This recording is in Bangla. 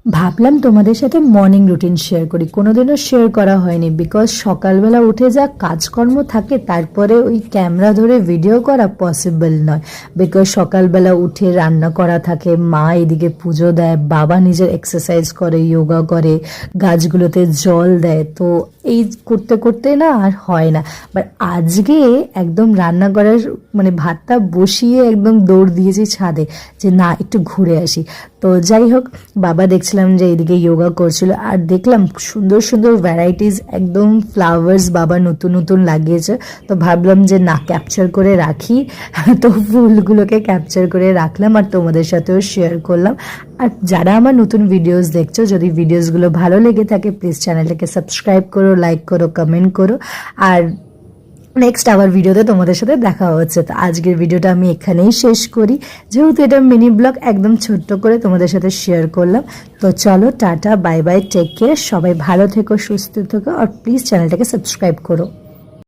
ভাবলাম তোমাদের সাথে মর্নিং রুটিন শেয়ার করি, কোনোদিনও শেয়ার করা হয়নি বিকজ সকালবেলা উঠে যা কাজকর্ম থাকে তারপরে ওই ক্যামেরা ধরে ভিডিও করা পসিবল নয়। বিকজ সকালবেলা উঠে রান্না করা থাকে, মা এদিকে পুজো দেয়, বাবা নিজের এক্সারসাইজ করে, যোগা করে, গাছগুলোতে জল দেয়, তো এই করতে করতে না আর হয় না। বাট আজকে একদম রান্না করার মানে ভাতটা বসিয়ে একদম দৌড় দিয়েছি ছাদে যে না একটু ঘুরে আসি। তো যাই হোক, বাবা দেখছিলাম যে এইদিকে যোগা করছিল আর দেখলাম সুন্দর সুন্দর ভ্যারাইটিস একদম ফ্লাওয়ার্স বাবা নতুন নতুন লাগিয়েছে। তো ভাবলাম যে না ক্যাপচার করে রাখি, তো ফুলগুলোকে ক্যাপচার করে রাখলাম আর তোমাদের সাথেও শেয়ার করলাম। আর যারা আমার নতুন ভিডিওস দেখছো, যদি ভিডিওসগুলো ভালো লেগে থাকে প্লিজ চ্যানেলটাকে সাবস্ক্রাইব করো, লাইক করো, কমেন্ট করো। আর নেক্সট আবার ভিডিওতে তোমাদের সাথে দেখা হচ্ছে। তো আজকের ভিডিওটা আমি এখানেই শেষ করি, যেহেতু এটা মিনি ব্লগ একদম ছোট্ট করে তোমাদের সাথে শেয়ার করলাম। তো চলো, tata, bye bye, take care, সবাই ভালো থেকো, সুস্থ থেকো আর প্লিজ চ্যানেলটাকে সাবস্ক্রাইব করো।